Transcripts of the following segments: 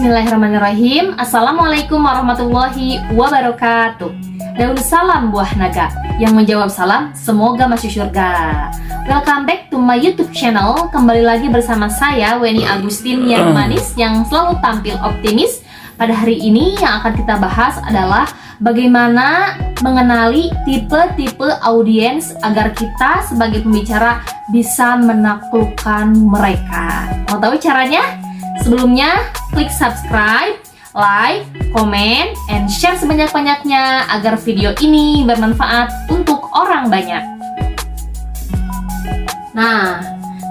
Bismillahirrahmanirrahim. Assalamualaikum warahmatullahi wabarakatuh. Daun salam buah naga, yang menjawab salam semoga masuk surga. Welcome back to my YouTube channel. Kembali lagi bersama saya Weni Agustin yang manis, yang selalu tampil optimis. Pada hari ini yang akan kita bahas adalah bagaimana mengenali tipe-tipe audiens agar kita sebagai pembicara bisa menaklukkan mereka. Mau tahu caranya? Sebelumnya, klik subscribe, like, komen, and share sebanyak-banyaknya agar video ini bermanfaat untuk orang banyak. Nah,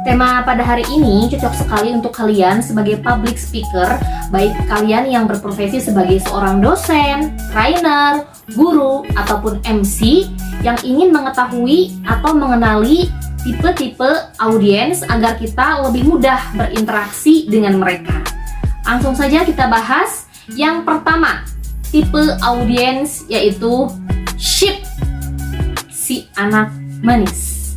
tema pada hari ini cocok sekali untuk kalian sebagai public speaker, baik kalian yang berprofesi sebagai seorang dosen, trainer, guru, ataupun MC yang ingin mengetahui atau mengenali tipe-tipe audiens agar kita lebih mudah berinteraksi dengan mereka. Langsung saja kita bahas. Yang pertama, tipe audiens yaitu sheep, si anak manis.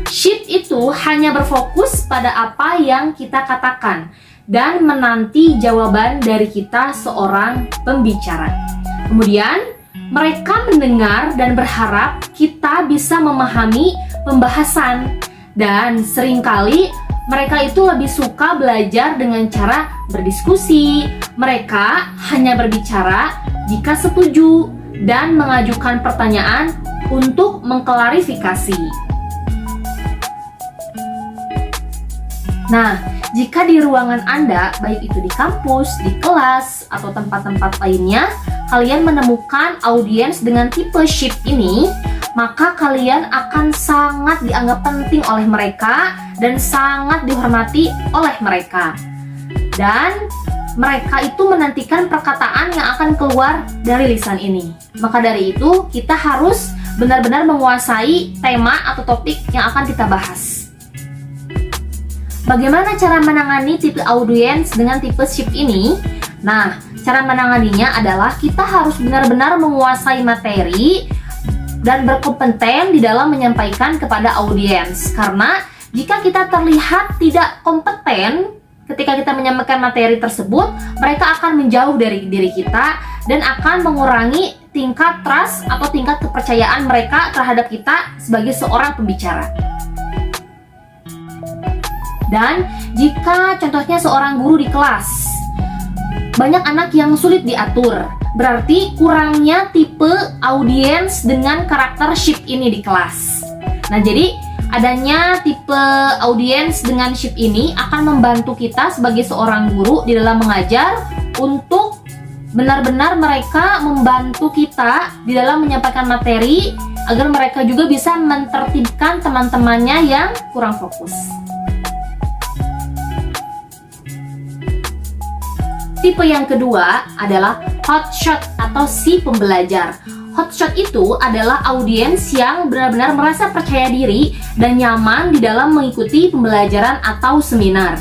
Sheep itu hanya berfokus pada apa yang kita katakan dan menanti jawaban dari kita seorang pembicara. Kemudian, mereka mendengar dan berharap kita bisa memahami pembahasan, dan seringkali mereka itu lebih suka belajar dengan cara berdiskusi. Mereka hanya berbicara jika setuju dan mengajukan pertanyaan untuk mengklarifikasi. Nah, jika di ruangan Anda, baik itu di kampus, di kelas, atau tempat-tempat lainnya, kalian menemukan audiens dengan tipe sheep ini, maka kalian akan sangat dianggap penting oleh mereka dan sangat dihormati oleh mereka. Dan mereka itu menantikan perkataan yang akan keluar dari lisan ini. Maka dari itu, kita harus benar-benar menguasai tema atau topik yang akan kita bahas. Bagaimana cara menangani tipe audiens dengan tipe sheep ini? Nah, cara menanganinya adalah kita harus benar-benar menguasai materi dan berkompeten di dalam menyampaikan kepada audiens. Karena jika kita terlihat tidak kompeten ketika kita menyampaikan materi tersebut, mereka akan menjauh dari diri kita dan akan mengurangi tingkat trust atau tingkat kepercayaan mereka terhadap kita sebagai seorang pembicara. Dan jika contohnya seorang guru di kelas, banyak anak yang sulit diatur, berarti kurangnya tipe audiens dengan karakter sheep ini di kelas. Nah, jadi adanya tipe audiens dengan sheep ini akan membantu kita sebagai seorang guru di dalam mengajar untuk benar-benar mereka membantu kita di dalam menyampaikan materi agar mereka juga bisa mentertibkan teman-temannya yang kurang fokus. Tipe yang kedua adalah hotshot atau si pembelajar. Hotshot itu adalah audiens yang benar-benar merasa percaya diri dan nyaman di dalam mengikuti pembelajaran atau seminar.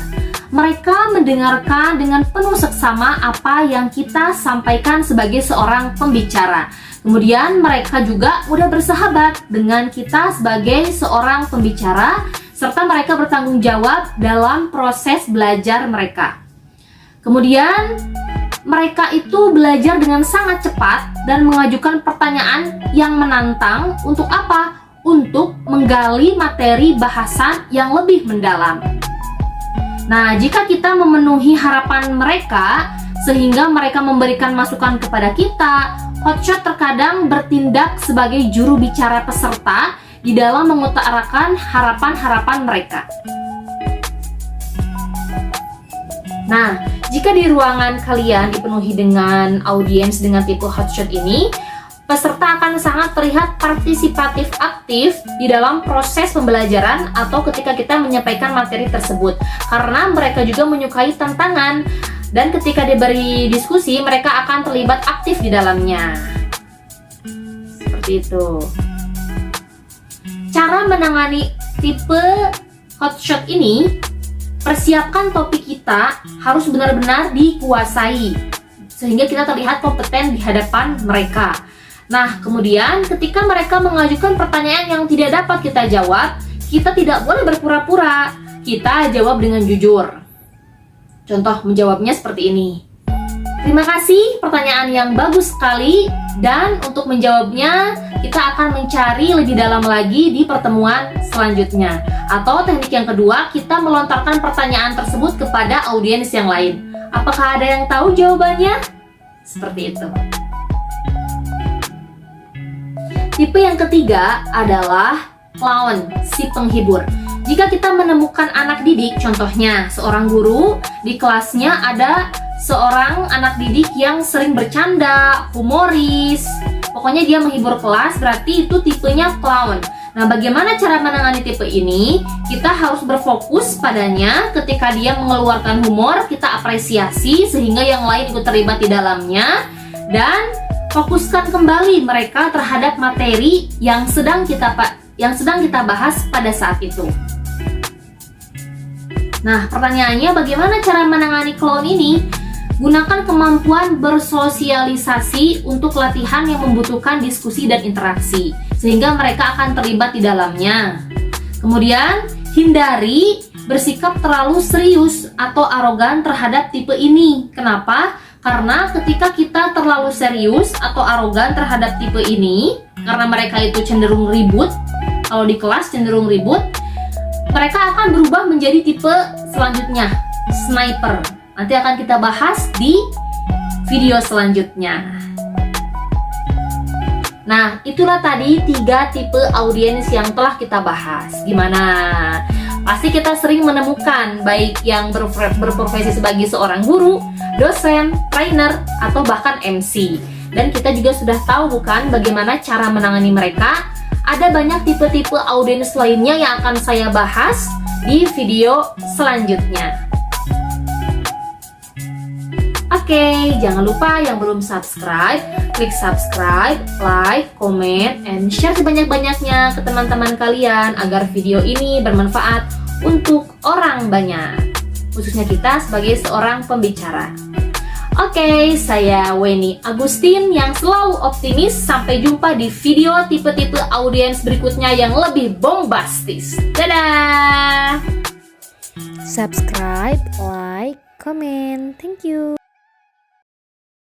Mereka mendengarkan dengan penuh seksama apa yang kita sampaikan sebagai seorang pembicara. Kemudian mereka juga mudah bersahabat dengan kita sebagai seorang pembicara, serta mereka bertanggung jawab dalam proses belajar mereka. Kemudian mereka itu belajar dengan sangat cepat dan mengajukan pertanyaan yang menantang. Untuk apa? Untuk menggali materi bahasan yang lebih mendalam. Nah, jika kita memenuhi harapan mereka sehingga mereka memberikan masukan kepada kita, hotshot terkadang bertindak sebagai juru bicara peserta di dalam mengutarakan harapan-harapan mereka. Nah, jika di ruangan kalian dipenuhi dengan audiens dengan tipe hotshot ini, peserta akan sangat terlihat partisipatif aktif di dalam proses pembelajaran atau ketika kita menyampaikan materi tersebut. Karena mereka juga menyukai tantangan dan ketika diberi diskusi, mereka akan terlibat aktif di dalamnya. Seperti itu. Cara menangani tipe hotshot ini, persiapkan topik kita harus benar-benar dikuasai sehingga kita terlihat kompeten di hadapan mereka. Nah, kemudian ketika mereka mengajukan pertanyaan yang tidak dapat kita jawab, kita tidak boleh berpura-pura. Kita jawab dengan jujur. Contoh menjawabnya seperti ini. Terima kasih, pertanyaan yang bagus sekali. Dan untuk menjawabnya, kita akan mencari lebih dalam lagi di pertemuan selanjutnya. Atau teknik yang kedua, kita melontarkan pertanyaan tersebut kepada audiens yang lain. Apakah ada yang tahu jawabannya? Seperti itu. Tipe yang ketiga adalah clown, si penghibur. Jika kita menemukan anak didik, contohnya seorang guru, di kelasnya ada seorang anak didik yang sering bercanda, humoris, pokoknya dia menghibur kelas, berarti itu tipenya clown. Nah, bagaimana cara menangani tipe ini? Kita harus berfokus padanya. Ketika dia mengeluarkan humor, kita apresiasi sehingga yang lain ikut terlibat di dalamnya. Dan fokuskan kembali mereka terhadap materi yang sedang kita bahas pada saat itu. Nah, pertanyaannya bagaimana cara menangani clown ini? Gunakan kemampuan bersosialisasi untuk latihan yang membutuhkan diskusi dan interaksi, sehingga mereka akan terlibat di dalamnya. Kemudian, hindari bersikap terlalu serius atau arogan terhadap tipe ini. Kenapa? Karena ketika kita terlalu serius atau arogan terhadap tipe ini, karena mereka itu cenderung ribut, kalau di kelas cenderung ribut, mereka akan berubah menjadi tipe selanjutnya, sniper. Nanti akan kita bahas di video selanjutnya. Nah, itulah tadi 3 tipe audiens yang telah kita bahas. Gimana? Pasti kita sering menemukan baik yang berprofesi sebagai seorang guru, dosen, trainer, atau bahkan MC. Dan kita juga sudah tahu bukan bagaimana cara menangani mereka. Ada banyak tipe-tipe audiens lainnya yang akan saya bahas di video selanjutnya. Oke, jangan lupa yang belum subscribe, klik subscribe, like, comment, and share sebanyak-banyaknya ke teman-teman kalian agar video ini bermanfaat untuk orang banyak, khususnya kita sebagai seorang pembicara. Oke, saya Weni Agustin yang selalu optimis. Sampai jumpa di video tipe-tipe audiens berikutnya yang lebih bombastis. Dadah! Subscribe, like, comment. Thank you.